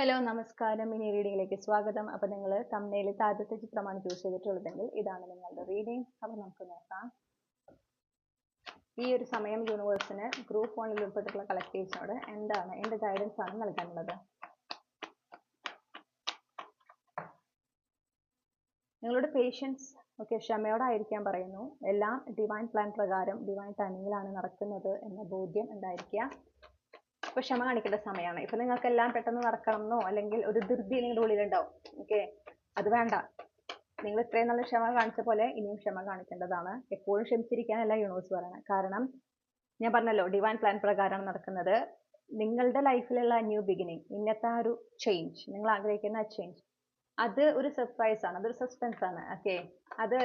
Hello നമസ്കാരം. ഇനി റീഡിങ്ങിലേക്ക് സ്വാഗതം. അപ്പോൾ നിങ്ങൾ തമ്മിലത്തെ ആദ്യത്തെ ചിത്രമാണ് ചൂസ് ചെയ്തിട്ടുള്ളതെങ്കിൽ ഇതാണ് നിങ്ങളുടെ റീഡിംഗ്. അപ്പോൾ നമുക്ക് നോക്കാം. ഈ ഒരു സമയം യൂണിവേഴ്സിന് ഗ്രൂപ്പ് 1 ഉൾപ്പെട്ടിട്ടുള്ള കളക്ടീവ്സിനോട് എന്ത് ഗൈഡൻസ് ആണ് നൽകാനുള്ളത്? നിങ്ങളുടെ പേഷ്യൻസ് ക്ഷമയോടായിരിക്കാൻ പറയുന്നു. എല്ലാം ഡിവൈൻ പ്ലാൻ പ്രകാരം ഡിവൈൻ ടൈമിങ്ങിലാണ് നടക്കുന്നത് എന്ന ബോധ്യം ഉണ്ടായിരിക്കുക. അപ്പോൾ ക്ഷമ കാണിക്കേണ്ട സമയമാണ്. ഇപ്പൊ നിങ്ങൾക്ക് എല്ലാം പെട്ടെന്ന് നടക്കണം എന്നോ അല്ലെങ്കിൽ ഒരു ധൃതി നിങ്ങളുടെ ഉള്ളിലുണ്ടാവും. അത് വേണ്ട. നിങ്ങൾ ഇത്രയും നല്ല ക്ഷമ കാണിച്ച പോലെ ഇനിയും ക്ഷമ കാണിക്കേണ്ടതാണ്. എപ്പോഴും ക്ഷമിച്ചിരിക്കാനല്ല യൂണിവേഴ്സ് പറയണത്. കാരണം ഞാൻ പറഞ്ഞല്ലോ, ഡിവൈൻ പ്ലാൻ പ്രകാരമാണ് നടക്കുന്നത്. നിങ്ങളുടെ ലൈഫിലുള്ള ന്യൂ ബിഗിനിങ്, ഇന്നത്തെ ആ ഒരു ചേഞ്ച്, നിങ്ങൾ ആഗ്രഹിക്കുന്ന ആ ചേഞ്ച്, അത് ഒരു സർപ്രൈസ് ആണ്, അതൊരു സസ്പെൻസ് ആണ്. അത്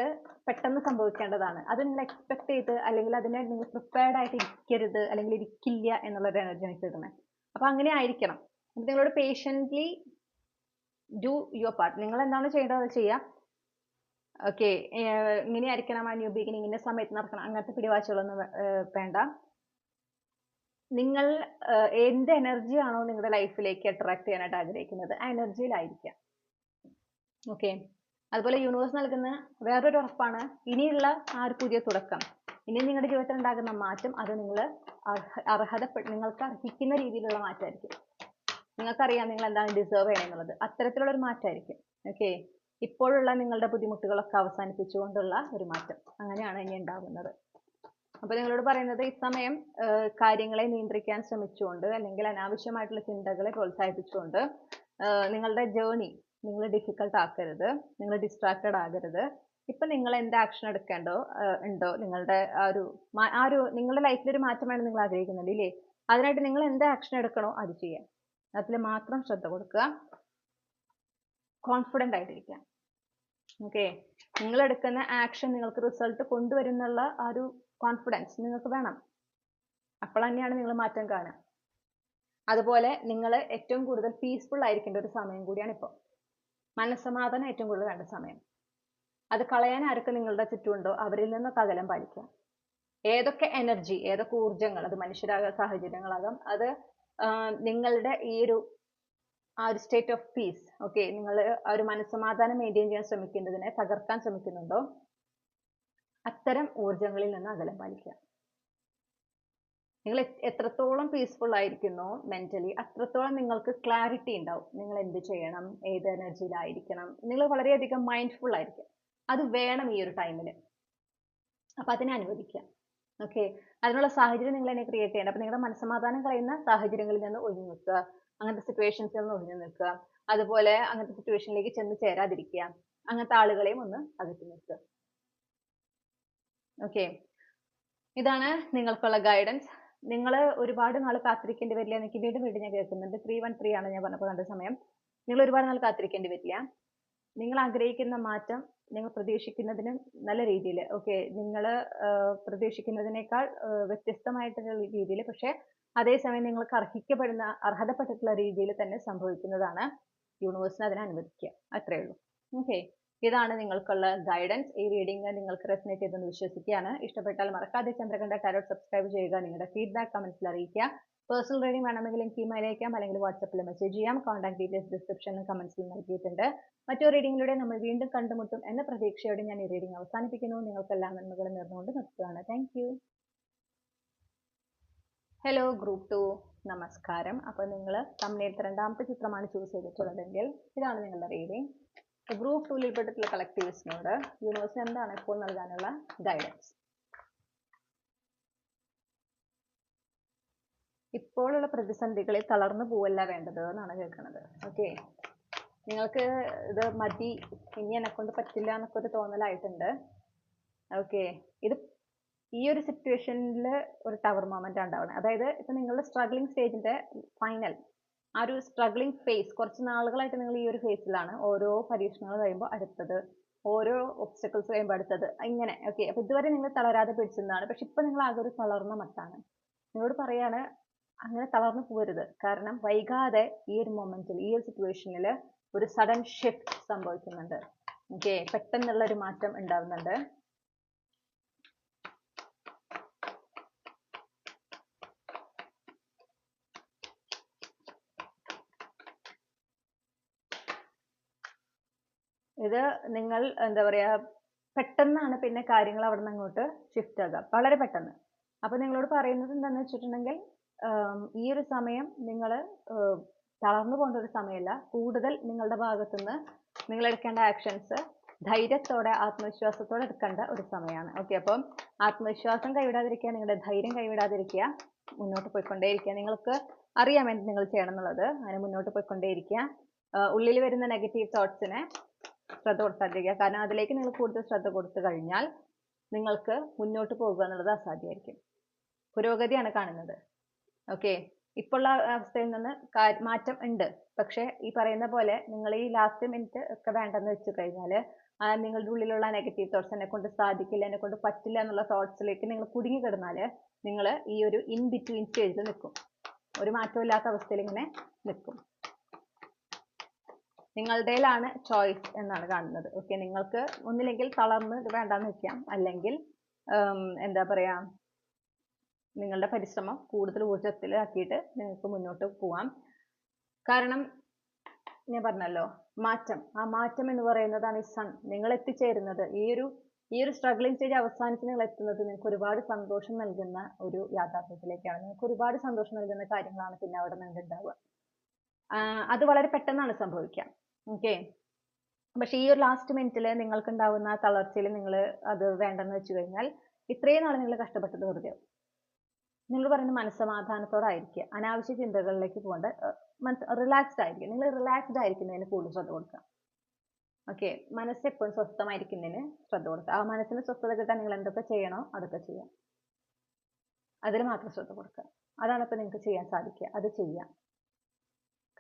പെട്ടെന്ന് സംഭവിക്കേണ്ടതാണ്. അത് നിങ്ങൾ എക്സ്പെക്ട് ചെയ്ത് അല്ലെങ്കിൽ അതിനെ നിങ്ങൾ പ്രിപ്പയർഡ് ആയിട്ട് ഇരിക്കരുത് അല്ലെങ്കിൽ ഇരിക്കില്ല എന്നുള്ളൊരു എനർജി എനിക്ക് കിട്ടുന്നത്. അപ്പൊ അങ്ങനെ ആയിരിക്കണം. നിങ്ങളോട് പേഷ്യൻ്റ്ലി ഡു യുവർ പാർട്ട്. നിങ്ങൾ എന്താണ് ചെയ്യേണ്ടത് അത് ചെയ്യാം. ഇങ്ങനെ ആയിരിക്കണം ആ ന്യൂ ബിഗിനിങ്, ഇന്ന സമയത്ത് നടക്കണം, അങ്ങനത്തെ പിടിവാശികളൊന്നും വേണ്ട. നിങ്ങൾ എന്ത് എനർജി ആണോ നിങ്ങളുടെ ലൈഫിലേക്ക് അട്രാക്ട് ചെയ്യാനായിട്ട് ആഗ്രഹിക്കുന്നത് ആ എനർജിയിലായിരിക്കാം. അതുപോലെ യൂണിവേഴ്സ് നൽകുന്ന വേറൊരു ഉറപ്പാണ്, ഇനിയുള്ള ആ ഒരു പുതിയ തുടക്കം, ഇനി നിങ്ങളുടെ ജീവിതത്തിൽ ഉണ്ടാകുന്ന മാറ്റം, അത് നിങ്ങൾ നിങ്ങൾക്ക് അർഹിക്കുന്ന രീതിയിലുള്ള മാറ്റമായിരിക്കും. നിങ്ങൾക്കറിയാം നിങ്ങൾ എന്താണ് ഡിസേർവ് ചെയ്യണമെന്നുള്ളത്. അത്തരത്തിലുള്ള ഒരു മാറ്റമായിരിക്കും. ഇപ്പോഴുള്ള നിങ്ങളുടെ ബുദ്ധിമുട്ടുകളൊക്കെ അവസാനിപ്പിച്ചുകൊണ്ടുള്ള ഒരു മാറ്റം, അങ്ങനെയാണ് ഇനി ഉണ്ടാകുന്നത്. അപ്പൊ നിങ്ങളോട് പറയുന്നത്, ഈ സമയം കാര്യങ്ങളെ നിയന്ത്രിക്കാൻ ശ്രമിച്ചുകൊണ്ട് അല്ലെങ്കിൽ അനാവശ്യമായിട്ടുള്ള ചിന്തകളെ പ്രോത്സാഹിപ്പിച്ചുകൊണ്ട് നിങ്ങളുടെ ജേർണി നിങ്ങൾ ഡിഫിക്കൽട്ട് ആക്കരുത്, നിങ്ങൾ ഡിസ്ട്രാക്റ്റഡ് ആകരുത്. ഇപ്പൊ നിങ്ങൾ എന്ത് ആക്ഷൻ ഉണ്ടോ നിങ്ങളുടെ നിങ്ങളുടെ ലൈഫിൽ ഒരു മാറ്റമാണ് നിങ്ങൾ ആഗ്രഹിക്കുന്നുണ്ട് ഇല്ലേ? അതിനായിട്ട് നിങ്ങൾ എന്ത് ആക്ഷൻ എടുക്കണോ അത് ചെയ്യാം. അതിൽ മാത്രം ശ്രദ്ധ കൊടുക്കുക. കോൺഫിഡൻ്റ് ആയിട്ടിരിക്കുക. നിങ്ങൾ എടുക്കുന്ന ആക്ഷൻ നിങ്ങൾക്ക് റിസൾട്ട് കൊണ്ടുവരുന്നുള്ള ആ ഒരു കോൺഫിഡൻസ് നിങ്ങൾക്ക് വേണം. അപ്പോൾ തന്നെയാണ് നിങ്ങൾ മാറ്റം കാണുക. അതുപോലെ നിങ്ങൾ ഏറ്റവും കൂടുതൽ പീസ്ഫുൾ ആയിരിക്കേണ്ട ഒരു സമയം കൂടിയാണ് ഇപ്പോൾ. മനസ്സമാധാനം ഏറ്റവും കൂടുതൽ വേണ്ട സമയം. അത് കളയാൻ ആരൊക്കെ നിങ്ങളുടെ ചുറ്റുമുണ്ടോ അവരിൽ നിന്നൊക്കെ അകലം പാലിക്കുക. ഏതൊക്കെ എനർജി, ഏതൊക്കെ ഊർജങ്ങൾ, അത് മനുഷ്യരാകാം, സാഹചര്യങ്ങളാകാം, അത് നിങ്ങളുടെ ഈ ഒരു സ്റ്റേറ്റ് ഓഫ് പീസ്, നിങ്ങൾ ആ ഒരു മനസ്സമാധാനം മെയിൻറ്റെയിൻ ചെയ്യാൻ ശ്രമിക്കുന്നതിനെ തകർക്കാൻ ശ്രമിക്കുന്നുണ്ടോ, അത്തരം ഊർജങ്ങളിൽ നിന്ന് അകലം പാലിക്കുക. നിങ്ങൾ എത്രത്തോളം പീസ്ഫുൾ ആയിരിക്കുന്നോ മെന്റലി, അത്രത്തോളം നിങ്ങൾക്ക് ക്ലാരിറ്റി ഉണ്ടാവും. നിങ്ങൾ എന്ത് ചെയ്യണം, ഏത് എനർജിയിലായിരിക്കണം, നിങ്ങൾ വളരെയധികം മൈൻഡ്ഫുൾ ആയിരിക്കും. അത് വേണം ഈ ഒരു ടൈമിൽ. അപ്പൊ അതിനെ അനുവദിക്കുക. അതിനുള്ള സാഹചര്യം നിങ്ങൾ തന്നെ ക്രിയേറ്റ് ചെയ്യണം. അപ്പൊ നിങ്ങളുടെ മനസ്സമാധാനം കളയുന്ന സാഹചര്യങ്ങളിൽ നിന്ന് ഒഴിഞ്ഞു നിൽക്കുക, അങ്ങനത്തെ സിറ്റുവേഷൻസിൽ നിന്ന് ഒഴിഞ്ഞു നിൽക്കുക. അതുപോലെ അങ്ങനത്തെ സിറ്റുവേഷനിലേക്ക് ചെന്ന് ചേരാതിരിക്കുക, അങ്ങനത്തെ ആളുകളെയും ഒന്ന് അകറ്റി നിൽക്കുക. ഇതാണ് നിങ്ങൾക്കുള്ള ഗൈഡൻസ്. നിങ്ങൾ ഒരുപാട് നാൾ കാത്തിരിക്കേണ്ടി വരില്ല. എനിക്ക് വീണ്ടും ഞാൻ കേൾക്കുന്നുണ്ട് 313 ആണ് ഞാൻ പറഞ്ഞപ്പോൾ കണ്ട സമയം. നിങ്ങൾ ഒരുപാട് നാൾ കാത്തിരിക്കേണ്ടി വരില്ല. നിങ്ങൾ ആഗ്രഹിക്കുന്ന മാറ്റം നിങ്ങൾ പ്രതീക്ഷിക്കുന്നതിന് നല്ല രീതിയിൽ, നിങ്ങൾ പ്രതീക്ഷിക്കുന്നതിനേക്കാൾ വ്യത്യസ്തമായിട്ടുള്ള രീതിയിൽ, പക്ഷെ അതേസമയം നിങ്ങൾക്ക് അർഹതപ്പെട്ടിട്ടുള്ള രീതിയിൽ തന്നെ സംഭവിക്കുന്നതാണ്. യൂണിവേഴ്സിന് അതിനെ അനുവദിക്കുക. അത്രയേ ഉള്ളൂ. ഇതാണ് നിങ്ങൾക്കുള്ള ഗൈഡൻസ്. ഈ റീഡിംഗ് നിങ്ങൾക്ക് റെസനേറ്റ് ചെയ്തെന്ന് വിശ്വസിക്കുകയാണ്. ഇഷ്ടപ്പെട്ടാൽ മറക്കാതെ ചന്ദ്രകണ്ഠ ടാരോട്ട് സബ്സ്ക്രൈബ് ചെയ്യുക. നിങ്ങളുടെ ഫീഡ്ബാക്ക് കമന്റ്സിൽ അറിയിക്കുക. പേഴ്സണൽ റീഡിംഗ് വേണമെങ്കിൽ എനിക്ക് ഇമെയിൽ അയക്കാം, അല്ലെങ്കിൽ വാട്സപ്പിൽ മെസ്സേജ് ചെയ്യാം. കോൺടാക്ട് ഡീറ്റെയിൽസ് ഡിസ്ക്രിപ്ഷനിലും കമന്റ്സിലും നൽകിയിട്ടുണ്ട്. മറ്റൊരു റീഡിംഗിലൂടെ നമ്മൾ വീണ്ടും കണ്ടുമുട്ടും എന്ന പ്രതീക്ഷയോടെ ഞാൻ ഈ റീഡിംഗ് അവസാനിപ്പിക്കുന്നു. നിങ്ങൾക്ക് എല്ലാ നന്മകളും നേർന്നുകൊണ്ട് നിർത്തുകയാണ്. Thank you. ഹലോ ഗ്രൂപ്പ് 2, നമസ്കാരം. അപ്പോൾ നിങ്ങൾ തമ്മിലത്തെ രണ്ടാമത്തെ ചിത്രമാണ് ചൂസ് ചെയ്തിട്ടുള്ളതെങ്കിൽ ഇതാണ് നിങ്ങളുടെ റീഡിംഗ്. ഗ്രൂപ്പ് 2 ഉൾപ്പെട്ടിട്ടുള്ള കളക്ടീവ്സിനോട് യൂണിവേഴ്സിന് എന്താണ് ഇപ്പോൾ നൽകാനുള്ള ഗൈഡൻസ്? ഇപ്പോഴുള്ള പ്രതിസന്ധികളിൽ തളർന്നു പോവല്ല വേണ്ടത് എന്നാണ് കേൾക്കുന്നത്. നിങ്ങൾക്ക് ഇത് മതി, ഇനി എന്നെക്കൊണ്ട് പറ്റില്ല എന്നൊക്കെ ഒരു തോന്നലായിട്ടുണ്ട്. ഇത് ഈ ഒരു സിറ്റുവേഷനിൽ ഒരു ടവർ മൊമെന്റ് ഉണ്ടാവണം. അതായത് ഇപ്പൊ നിങ്ങളുടെ സ്ട്രഗ്ലിംഗ് സ്റ്റേജിന്റെ ഫൈനൽ ആ ഒരു സ്ട്രഗ്ലിംഗ് ഫേസ്, കുറച്ച് നാളുകളായിട്ട് നിങ്ങൾ ഈ ഒരു ഫേസിലാണ്. ഓരോ പരീക്ഷണങ്ങൾ കഴിയുമ്പോൾ അടുത്തത്, ഓരോ ഒബ്സ്റ്റക്കിൾസ് കഴിയുമ്പോൾ അടുത്തത്, ഇങ്ങനെ. അപ്പൊ ഇതുവരെ നിങ്ങൾ തളരാതെ പിടിച്ചിരുന്നതാണ്. പക്ഷെ ഇപ്പൊ നിങ്ങൾ ആകെ ഒരു തളർന്ന മട്ടാണ്. നിങ്ങളോട് പറയാണ്, അങ്ങനെ തളർന്നു പോകരുത്. കാരണം വൈകാതെ ഈ ഒരു മൊമെന്റിൽ, ഈ ഒരു സിറ്റുവേഷനിൽ ഒരു സഡൻ ഷിഫ്റ്റ് സംഭവിക്കുന്നുണ്ട്. പെട്ടെന്നുള്ള ഒരു മാറ്റം ഉണ്ടാവുന്നുണ്ട്. ഇത് നിങ്ങൾ എന്താ പറയാ പെട്ടെന്നാണ് പിന്നെ കാര്യങ്ങൾ അവിടെ നിന്ന് അങ്ങോട്ട് ഷിഫ്റ്റ് ആകുക, വളരെ പെട്ടെന്ന്. അപ്പൊ നിങ്ങളോട് പറയുന്നത് എന്താണെന്ന് വെച്ചിട്ടുണ്ടെങ്കിൽ ഈ ഒരു സമയം നിങ്ങൾ തളർന്നു പോകേണ്ട ഒരു സമയമല്ല. കൂടുതൽ നിങ്ങളുടെ ഭാഗത്തുനിന്ന് നിങ്ങൾ എടുക്കേണ്ട ആക്ഷൻസ് ധൈര്യത്തോടെ ആത്മവിശ്വാസത്തോടെ എടുക്കേണ്ട ഒരു സമയമാണ്. ഓക്കെ, അപ്പം ആത്മവിശ്വാസം കൈവിടാതിരിക്കുക, നിങ്ങളുടെ ധൈര്യം കൈവിടാതിരിക്കുക, മുന്നോട്ട് പോയിക്കൊണ്ടേയിരിക്കുക. നിങ്ങൾക്ക് അറിയാം എന്ത് നിങ്ങൾ ചെയ്യണം എന്നുള്ളത്, അങ്ങനെ മുന്നോട്ട് പോയിക്കൊണ്ടേയിരിക്കുക. ഉള്ളിൽ വരുന്ന നെഗറ്റീവ് തോട്ട്സിനെ ശ്രദ്ധ കൊടുക്കാതിരിക്കുക. കാരണം അതിലേക്ക് നിങ്ങൾ കൂടുതൽ ശ്രദ്ധ കൊടുത്തു കഴിഞ്ഞാൽ നിങ്ങൾക്ക് മുന്നോട്ട് പോകുക എന്നുള്ളത് അസാധ്യമായിരിക്കും. പുരോഗതിയാണ് കാണുന്നത്. ഓക്കെ, ഇപ്പോഴുള്ള അവസ്ഥയിൽ നിന്ന് മാറ്റം ഉണ്ട്. പക്ഷെ ഈ പറയുന്ന പോലെ നിങ്ങൾ ഈ ലാസ്റ്റ് മിനിറ്റ് ഒക്കെ വേണ്ടെന്ന് വെച്ച് കഴിഞ്ഞാൽ നിങ്ങളുടെ ഉള്ളിലുള്ള നെഗറ്റീവ് തോട്ട്സ്, എന്നെ കൊണ്ട് സാധിക്കില്ല, എന്നെ കൊണ്ട് പറ്റില്ല എന്നുള്ള തോട്ട്സിലേക്ക് നിങ്ങൾ കുടുങ്ങി കിടന്നാൽ നിങ്ങൾ ഈ ഒരു ഇൻ ബിറ്റ്വീൻ സ്റ്റേജിൽ നിൽക്കും. ഒരു മാറ്റവും ഇല്ലാത്ത അവസ്ഥയിൽ ഇങ്ങനെ നിൽക്കും. നിങ്ങളുടേലാണ് ചോയ്സ് എന്നാണ് കാണുന്നത്. ഓക്കെ, നിങ്ങൾക്ക് ഒന്നില്ലെങ്കിൽ തളർന്ന് ഇത് വേണ്ടാന്ന് വെക്കാം, അല്ലെങ്കിൽ എന്താ പറയാ നിങ്ങളുടെ പരിശ്രമം കൂടുതൽ ഊർജ്ജത്തിലാക്കിയിട്ട് നിങ്ങൾക്ക് മുന്നോട്ട് പോവാം. കാരണം ഞാൻ പറഞ്ഞല്ലോ, മാറ്റം, ആ മാറ്റം എന്ന് പറയുന്നതാണ് ഈ സൺ. നിങ്ങൾ എത്തിച്ചേരുന്നത് ഈ ഒരു സ്ട്രഗ്ലിംഗ് സ്റ്റേജ് അവസാനിച്ച് നിങ്ങൾ എത്തുന്നത് നിങ്ങൾക്ക് ഒരുപാട് സന്തോഷം നൽകുന്ന ഒരു യാഥാർത്ഥ്യത്തിലേക്കാണ്. നിങ്ങൾക്ക് ഒരുപാട് സന്തോഷം നൽകുന്ന കാര്യങ്ങളാണ് പിന്നെ അവിടെ നിങ്ങൾക്ക് ഉണ്ടാവുക. അത് വളരെ പെട്ടെന്നാണ് സംഭവിക്കുക. ഓക്കെ, പക്ഷെ ഈ ഒരു ലാസ്റ്റ് മിനിറ്റിൽ നിങ്ങൾക്ക് ഉണ്ടാവുന്ന തളർച്ചയിൽ നിങ്ങൾ അത് വേണ്ടെന്ന് വെച്ച് കഴിഞ്ഞാൽ ഇത്രയും നാൾ നിങ്ങൾ കഷ്ടപ്പെട്ടത് വെറുതെ. നിങ്ങൾ പറയുന്ന മനസ്സമാധാനത്തോടായിരിക്കുക, അനാവശ്യ ചിന്തകളിലേക്ക് പോകേണ്ട, റിലാക്സ്ഡ് ആയിരിക്കും. നിങ്ങൾ റിലാക്സ്ഡ് ആയിരിക്കുന്നതിന് കൂടുതൽ ശ്രദ്ധ കൊടുക്കുക. ഓക്കെ, മനസ്സ് എപ്പോഴും സ്വസ്ഥമായിരിക്കുന്നതിന് ശ്രദ്ധ കൊടുക്കുക. ആ മനസ്സിന് സ്വസ്ഥത കിട്ടാൻ നിങ്ങൾ എന്തൊക്കെ ചെയ്യണോ അതൊക്കെ ചെയ്യാം. അതിൽ മാത്രം ശ്രദ്ധ കൊടുക്കുക. അതാണ് ഇപ്പൊ നിങ്ങൾക്ക് ചെയ്യാൻ സാധിക്കുക. അത് ചെയ്യാം.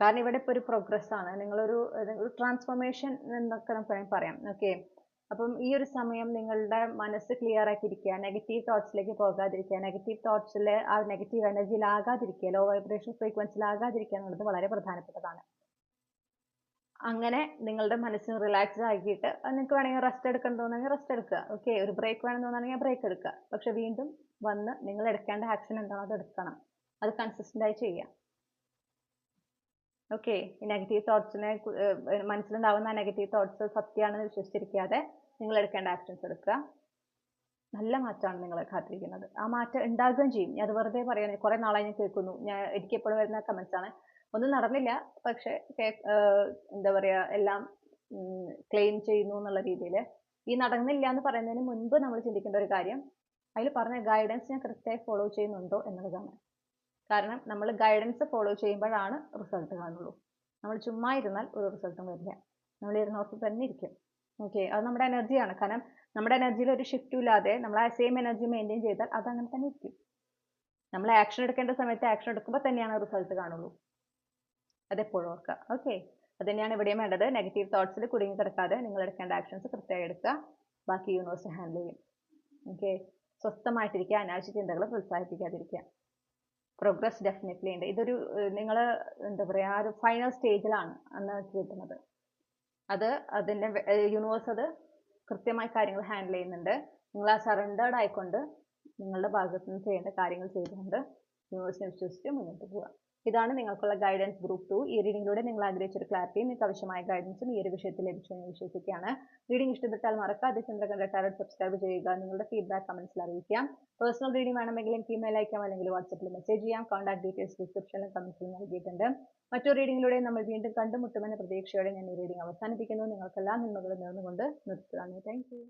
കാരണം ഇവിടെ ഇപ്പൊ ഒരു പ്രോഗ്രസ് ആണ്, നിങ്ങളൊരു ട്രാൻസ്ഫോർമേഷൻ എന്നൊക്കെ നമുക്ക് പറയാം. ഓക്കെ, അപ്പം ഈ ഒരു സമയം നിങ്ങളുടെ മനസ്സ് ക്ലിയർ ആക്കിയിരിക്കുക, നെഗറ്റീവ് തോട്ട്സിലേക്ക് പോകാതിരിക്കുക, നെഗറ്റീവ് തോട്ട്സിൽ ആ നെഗറ്റീവ് എനർജിയിലാകാതിരിക്കുക, ലോ വൈബ്രേഷൻ ഫ്രീക്വൻസിയിലാകാതിരിക്കുക എന്നുള്ളത് വളരെ പ്രധാനപ്പെട്ടതാണ്. അങ്ങനെ നിങ്ങളുടെ മനസ്സിന് റിലാക്സ്ഡ് ആക്കിയിട്ട് നിങ്ങൾക്ക് വേണമെങ്കിൽ റെസ്റ്റ് എടുക്കണം തോന്നുന്നെങ്കിൽ റെസ്റ്റ് എടുക്കുക. ഓക്കെ, ഒരു ബ്രേക്ക് വേണം തോന്നുകയാണെങ്കിൽ ബ്രേക്ക് എടുക്കുക. പക്ഷെ വീണ്ടും വന്ന് നിങ്ങൾ എടുക്കേണ്ട ആക്ഷൻ എന്താണോ അത് എടുക്കണം. അത് കൺസിസ്റ്റന്റ് ആയി ചെയ്യാം. ഓക്കെ, ഈ നെഗറ്റീവ് തോട്ട്സിനെ മനസ്സിലുണ്ടാവുന്ന നെഗറ്റീവ് തോട്ട്സ് സത്യമാണെന്ന് വിശ്വസിച്ചിരിക്കാതെ നിങ്ങൾ എടുക്കേണ്ട ആക്ഷൻസ് എടുക്കുക. നല്ല മാറ്റമാണ് നിങ്ങളെ കാത്തിരിക്കുന്നത്. ആ മാറ്റം ഉണ്ടാകുകയും ചെയ്യും. അത് വെറുതെ പറയാൻ കുറെ നാളായി ഞാൻ കേൾക്കുന്നു. എനിക്ക് എപ്പോഴും വരുന്ന കമന്റ്സ് ആണ്, ഒന്നും നടന്നില്ല പക്ഷെ എന്താ പറയാ എല്ലാം ക്ലെയിം ചെയ്യുന്നു എന്നുള്ള രീതിയിൽ. ഈ നടന്നില്ല എന്ന് പറയുന്നതിന് മുൻപ് നമ്മൾ ചിന്തിക്കേണ്ട ഒരു കാര്യം, അതിൽ പറഞ്ഞ ഗൈഡൻസ് ഞാൻ കൃത്യമായി ഫോളോ ചെയ്യുന്നുണ്ടോ എന്നുള്ളതാണ്. കാരണം നമ്മൾ ഗൈഡൻസ് ഫോളോ ചെയ്യുമ്പോഴാണ് റിസൾട്ട് കാണുള്ളൂ. നമ്മൾ ചുമ്മാ ഇരുന്നാൽ ഒരു റിസൾട്ടും വരില്ല. നമ്മൾ ഇരുന്നോർത്ത് തന്നെ ഇരിക്കും. ഓക്കെ, അത് നമ്മുടെ എനർജിയാണ്. കാരണം നമ്മുടെ എനർജിയിൽ ഒരു ഷിഫ്റ്റും ഇല്ലാതെ നമ്മൾ ആ സെയിം എനർജി മെയിൻറ്റെയിൻ ചെയ്താൽ അത് അങ്ങനെ തന്നെ ഇരിക്കും. നമ്മൾ ആക്ഷൻ എടുക്കേണ്ട സമയത്ത് ആക്ഷൻ എടുക്കുമ്പോൾ തന്നെയാണ് റിസൾട്ട് കാണുള്ളൂ. അതെപ്പോഴും ഓർക്കുക. ഓക്കെ, അത് തന്നെയാണ് ഇവിടെയും വേണ്ടത്. നെഗറ്റീവ് തോട്ട്സിൽ കുടുങ്ങി കിടക്കാതെ നിങ്ങൾ എടുക്കേണ്ട ആക്ഷൻസ് കൃത്യമായി എടുക്കുക. ബാക്കി യൂണിവേഴ്സ് ഹാൻഡിൽ ചെയ്യും. ഓക്കെ, സ്വസ്ഥമായിട്ടിരിക്കുക, അനാവശ്യ ചിന്തകൾ പ്രോത്സാഹിപ്പിക്കാതിരിക്കുക. പ്രോഗ്രസ് ഡെഫിനറ്റ്ലി ഉണ്ട്. ഇതൊരു നിങ്ങൾ എന്താ പറയുക ആ ഒരു ഫൈനൽ സ്റ്റേജിലാണ് അന്ന് കിട്ടുന്നത്. അത് അതിൻ്റെ യൂണിവേഴ്സ് അത് കൃത്യമായി കാര്യങ്ങൾ ഹാൻഡിൽ ചെയ്യുന്നുണ്ട്. നിങ്ങൾ ആ സറണ്ടേർഡ് ആയിക്കൊണ്ട് നിങ്ങളുടെ ഭാഗത്ത് നിന്ന് ചെയ്യേണ്ട കാര്യങ്ങൾ ചെയ്തുകൊണ്ട് യൂണിവേഴ്സിനെ വിശ്വസിച്ച് മുന്നോട്ട് പോവുക. ഇതാണ് നിങ്ങൾക്കുള്ള ഗൈഡൻസ് ഗ്രൂപ്പ് 2. ഈ റീഡിങ്ങിലൂടെ നിങ്ങൾ ആഗ്രഹിച്ചൊരു ക്ലാരിറ്റിയും നിങ്ങൾക്ക് ആവശ്യമായ ഗൈഡൻസും ഈ ഒരു വിഷയത്തിൽ ലഭിച്ചുവെന്ന് വിശ്വസിക്കുകയാണ്. റീഡിംഗ് ഇഷ്ടപ്പെട്ടാൽ മറക്കാതെ ചന്ദ്രകണ്ഠ ടാരോട്ട് സബ്സ്ക്രൈബ് ചെയ്യുക. നിങ്ങളുടെ ഫീഡ്ബാക്ക് കമന്റ്സിൽ അറിയിക്കാം. പേഴ്സണൽ റീഡിംഗ് വേണമെങ്കിൽ എനിക്ക് ഇമെയിൽ അയക്കാം, അല്ലെങ്കിൽ വാട്സപ്പിൽ മെസ്സേജ് ചെയ്യാം. കോൺടാക്ട് ഡീറ്റെയിൽസ് ഡിസ്ക്രിപ്ഷനിലും കമന്റ്സിൽ നൽകിയിട്ടുണ്ട്. മറ്റൊരു റീഡിങ്ങിലൂടെ നമ്മൾ വീണ്ടും കണ്ടുമുട്ടുമെന്ന പ്രതീക്ഷയോടെ ഞാൻ ഈ റീഡിംഗ് അവസാനിപ്പിക്കുന്നു. നിങ്ങൾക്കെല്ലാം നന്മകളും നേർന്നുകൊണ്ട് നിർത്തുകയാണ്. Thank you.